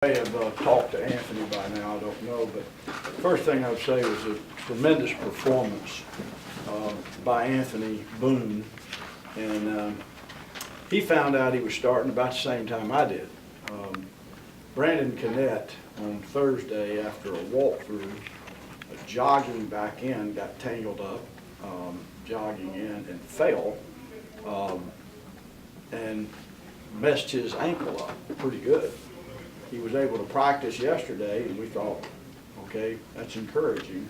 May have talked to Anthony by now, I don't know, but first thing I would say was a tremendous performance by Anthony Boone, and he found out he was starting about the same time I did. Brandon Cannett on Thursday, after a walkthrough, jogging back in, got tangled up, jogging in and fell, and messed his ankle up pretty good. He was able to practice yesterday, and we thought, okay, that's encouraging.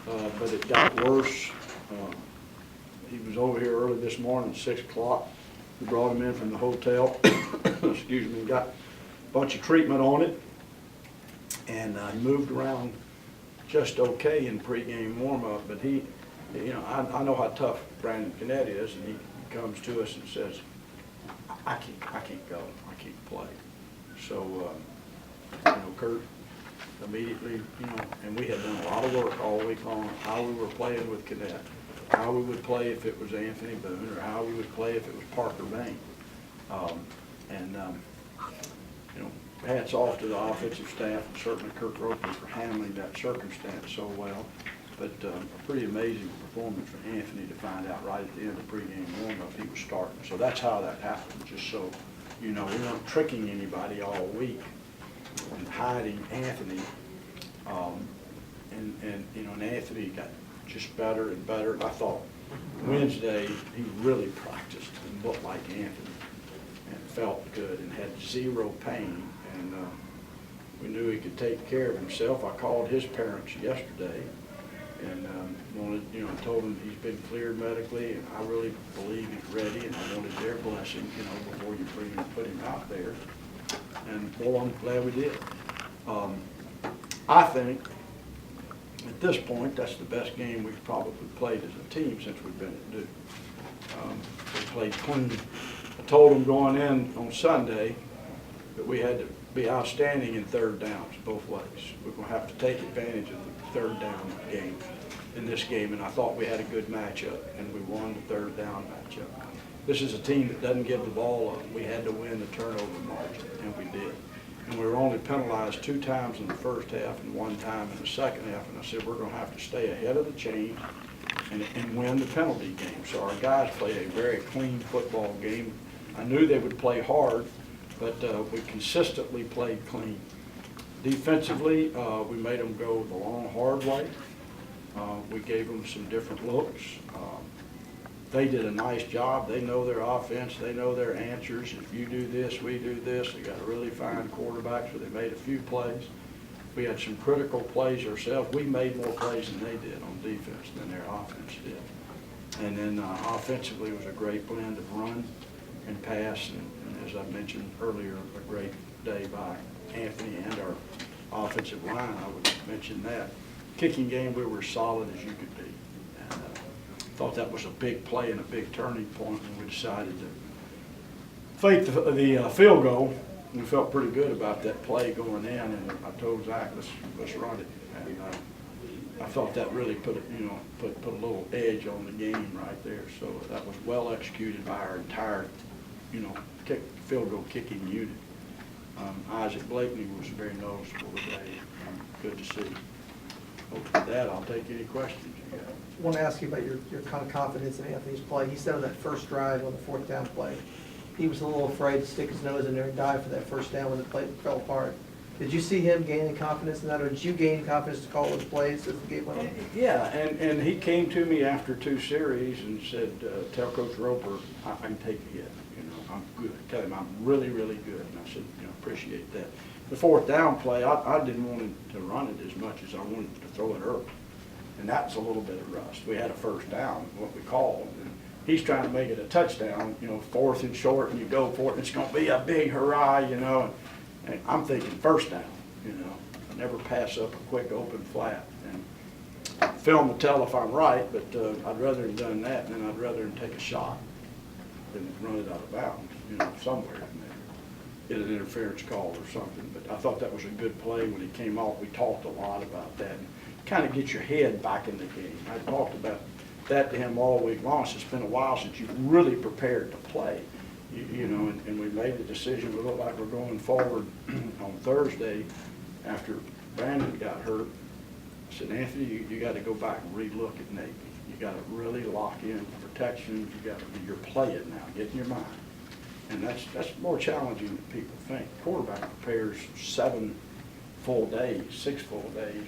But it got worse. He was over here early this morning at 6 o'clock. We brought him in from the hotel, excuse me, got a bunch of treatment on it, and he moved around just okay in pregame warm-up. But he, you know, I know how tough Brandon Cannett is, and he comes to us and says, I can't go, I can't play. So, you know, Kurt immediately, you know, and we had done a lot of work all week long on how we were playing with Cannett, how we would play if it was Anthony Boone, or how we would play if it was Parker Bain. You know, hats off to the offensive staff, and certainly Kurt Roper for handling that circumstance so well. But a pretty amazing performance for Anthony to find out right at the end of the pregame warm-up he was starting. So that's how that happened, just so you know, we weren't tricking anybody all week and hiding Anthony. And you know, and Anthony got just better and better. I thought Wednesday he really practiced and looked like Anthony and felt good and had zero pain. And we knew he could take care of himself. I called his parents yesterday and wanted, you know, told him he's been cleared medically, and I really believe he's ready, and I wanted their blessing, you know, before you put him out there. And boy, I'm glad we did. I think at this point that's the best game we've probably played as a team since we've been at Duke. We played clean. I told them going in on Sunday that we had to be outstanding in third downs both ways. We're going to have to take advantage of the third down game in this game, and I thought we had a good matchup, and we won the third down matchup. This is a team that doesn't give the ball up. We had to win the turnover margin, and we did. And we were only penalized 2 times in the first half and 1 time in the second half, and I said we're going to have to stay ahead of the chain and win the penalty game. So our guys played a very clean football game. I knew they would play hard, but we consistently played clean. Defensively, we made them go the long, hard way. We gave them some different looks. They did a nice job. They know their offense. They know their answers. If you do this, we do this. They got a really fine quarterback, so they made a few plays. We had some critical plays ourselves. We made more plays than they did on defense than their offense did. And then offensively, it was a great blend of run and pass, and as I mentioned earlier, a great day by Anthony and our offensive line. I would mention that. Kicking game, we were as solid as you could be. And thought that was a big play and a big turning point when we decided to fake the field goal. We felt pretty good about that play going in, and I told Zach, let's run it. And I thought that really put a little edge on the game right there. So that was well executed by our entire, you know, field goal kicking unit. Isaac Blakeney was very noticeable today. Good to see. With that, I'll take any questions you got. I want to ask you about your kind of confidence in Anthony's play. He said on that first drive on the 4th down play, he was a little afraid to stick his nose in there and dive for that first down when the play fell apart. Did you see him gaining confidence in that, or did you gain confidence to call those plays as the game went on? Yeah, and he came to me after 2 series and said, tell Coach Roper I can take a hit. You know, I'm good. Tell him I'm really, really good. And I said, you know, appreciate that. The 4th down play, I didn't want him to run it as much as I wanted to throw it early. And that's a little bit of rust. We had a first down, what we called. And he's trying to make it a touchdown, you know, 4th and short, and you go for it, and it's going to be a big hurrah, you know. And I'm thinking first down, you know. I never pass up a quick open flat. And film will tell if I'm right, but I'd rather have done that, and then I'd rather him take a shot than run it out of bounds, you know, somewhere in there. Get an interference call or something. But I thought that was a good play when he came off. We talked a lot about that. And kind of get your head back in the game. I talked about that to him all week long. So it's been a while since you've really prepared to play. you know, and we made the decision. We look like we're going forward on Thursday after Brandon got hurt. I said, Anthony, you got to go back and relook at Navy. You got to really lock in protections. You got to, you're playing now. Get in your mind. And that's more challenging than people think. Quarterback prepares 7 full days, 6 full days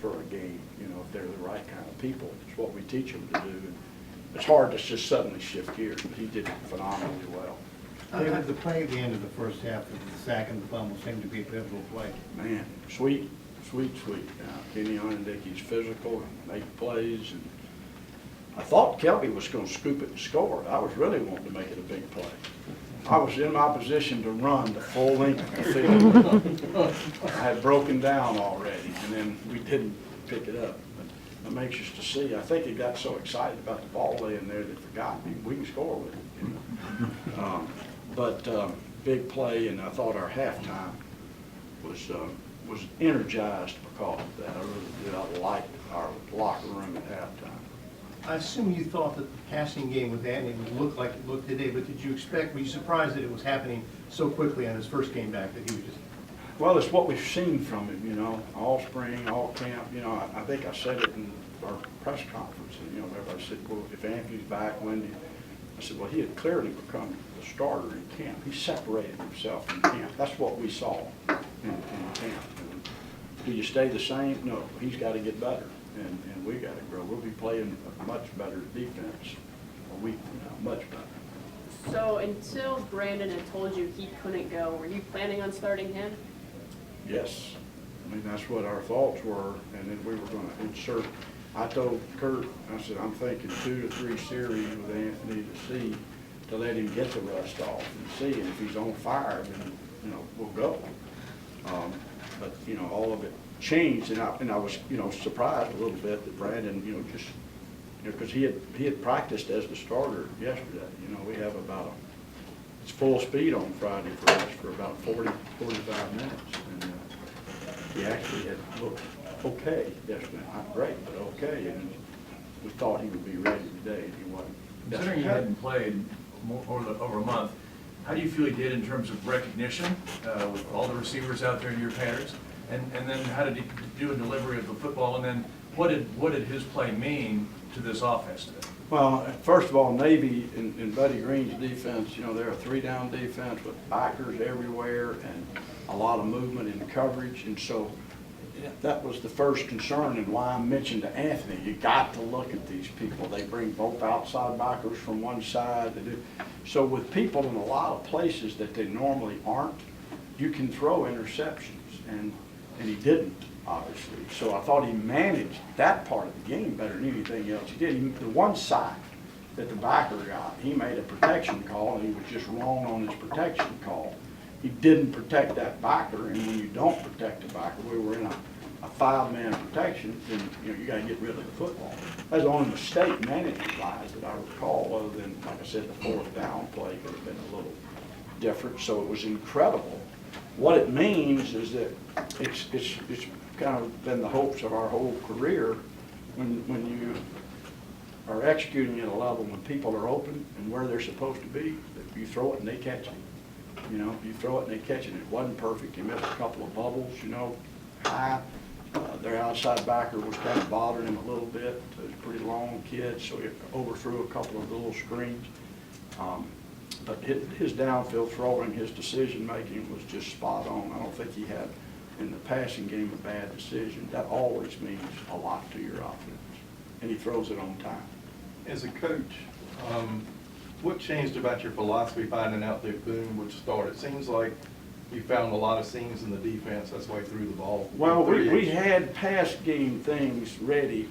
for a game. You know, if they're the right kind of people, it's what we teach them to do. And it's hard to just suddenly shift gears, but he did phenomenally well. David, the play at the end of the first half of the sack and the fumble seemed to be a pivotal play. Man, sweet. Kenny Onendicky's physical and make plays. And I thought Kelby was going to scoop it and score. I was really wanting to make it a big play. I was in my position to run the full length of the field. I had broken down already, and then we didn't pick it up. But I'm anxious to see. I think he got so excited about the ball laying there that he forgot we can score with it. You know? Big play, and I thought our halftime was energized because of that. I really did. I liked our locker room at halftime. I assume you thought that the passing game with Anthony would look like it looked today, but were you surprised that it was happening so quickly on his first game back that he was just... Well, it's what we've seen from him, you know, all spring, all camp. You know, I think I said it in our press conference, and, you know, everybody said, well, if Anthony's back, when do you... I said, well, he had clearly become the starter in camp. He separated himself in camp. That's what we saw in camp. And do you stay the same? No, he's got to get better, and we got to grow. We'll be playing a much better defense a week from now, much better. So until Brandon had told you he couldn't go, were you planning on starting him? Yes. I mean, that's what our thoughts were, and then we were going to insert. I told Kurt, I said, I'm thinking 2 to 3 series with Anthony to let him get the rust off and see, and if he's on fire, then, you know, we'll go. But, you know, all of it changed, and I was, you know, surprised a little bit that Brandon, you know, just, you know, because he had practiced as the starter yesterday. You know, we have it's full speed on Friday for us for about 45 minutes, and he actually had looked okay yesterday. Not great, but okay, and we thought he would be ready today, and he wasn't. Considering you hadn't played over a month, how do you feel he did in terms of recognition with all the receivers out there in your patterns? And then how did he do in delivery of the football? And then what did his play mean to this offense today? Well, first of all, Navy in Buddy Green's defense, you know, they're a 3-down defense with backers everywhere and a lot of movement in coverage, and so that was the first concern, and why I mentioned to Anthony, you got to look at these people. They bring both outside backers from one side. They do. So with people in a lot of places that they normally aren't, you can throw interceptions, and he didn't, obviously. So I thought he managed that part of the game better than anything else he did. The one sack that the backer got, he made a protection call, and he was just wrong on his protection call. He didn't protect that backer, and when you don't protect the backer, we were in a 5-man protection, then, you know, you got to get rid of the football. That's the only mistake management-wise that I recall, other than, like I said, the 4th down play could have been a little different. So it was incredible. What it means is that it's kind of been the hopes of our whole career when you are executing at a level when people are open and where they're supposed to be, that you throw it and they catch it. You know, you throw it and they catch it. It wasn't perfect. He missed a couple of bubbles, you know, high. Their outside backer was kind of bothering him a little bit. He's a pretty long kid, so he overthrew a couple of little screens. But his downfield throwing, his decision-making was just spot on. I don't think he had, in the passing game, a bad decision. That always means a lot to your offense. And he throws it on time. As a coach, what changed about your philosophy finding out that Boone would start? It seems like you found a lot of seams in the defense that's way through the ball. Well, we had pass game things ready,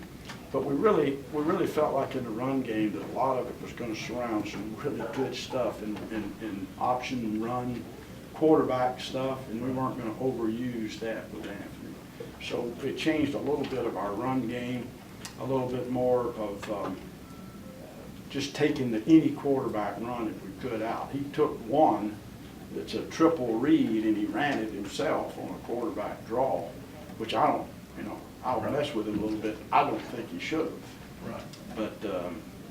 but we really felt like in the run game that a lot of it was going to surround some really good stuff in option run quarterback stuff, and we weren't going to overuse that with Anthony. So it changed a little bit of our run game, a little bit more of just taking any quarterback run if we could out. He took one that's a triple read, and he ran it himself on a quarterback draw, which I'll mess with him a little bit. I don't think he should have. Right. But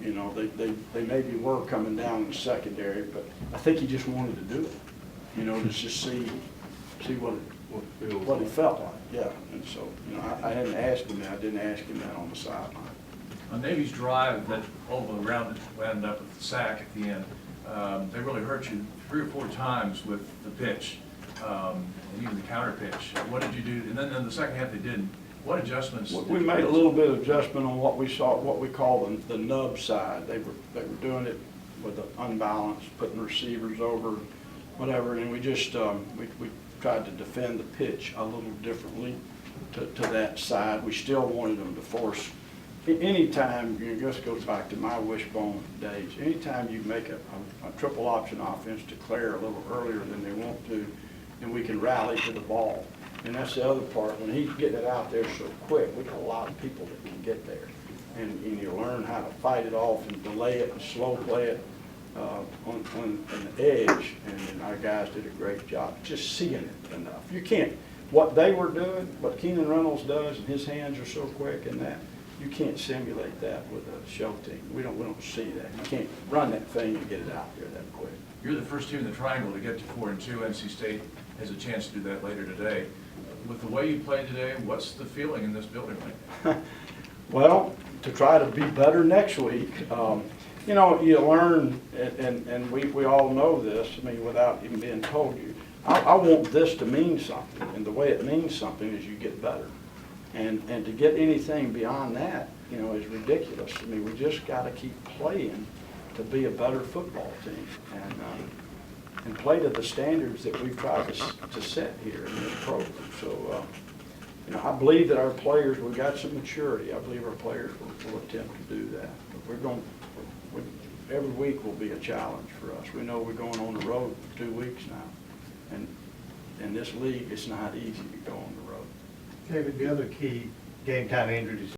You know, they maybe were coming down in the secondary, but I think he just wanted to do it, you know, to just see what he felt like, yeah. And so, you know, I hadn't asked him that, I didn't ask him that on the sideline. On Navy's drive that ultimately wound up with the sack at the end, they really hurt you 3 or 4 times with the pitch, and even the counter pitch. What did you do? And then in the second half they didn't. What adjustments? We made a little bit of adjustment on what we saw, what we call the nub side. They were doing it with the unbalanced, putting receivers over, whatever, and we just, we tried to defend the pitch a little differently to that side. We still wanted them to force. Anytime, you know, just goes back to my wishbone days, anytime you make a triple option offense declare a little earlier than they want to, and we can rally to the ball. And that's the other part, when he's getting it out there so quick, we got a lot of people that can get there. And you learn how to fight it off and delay it and slow play it on the edge. And our guys did a great job just seeing it enough. You can't, what they were doing, what Keenan Reynolds does, and his hands are so quick and that, you can't simulate that with a show team. We don't see that. You can't run that thing and get it out there that quick. You're the first team in the triangle to get to 4-2. NC State has a chance to do that later today. With the way you played today, what's the feeling in this building right now? Well, to try to be better next week. You know, you learn, and we all know this, I mean, without even being told you. I want this to mean something, and the way it means something is you get better. And to get anything beyond that, you know, is ridiculous. I mean, we just got to keep playing to be a better football team and play to the standards that we've tried to set here in this program. So, you know, I believe that our players, we've got some maturity. I believe our players will attempt to do that. But every week will be a challenge for us. We know we're going on the road for 2 weeks now. And in this league, it's not easy to go on the road. David, the other key game time injuries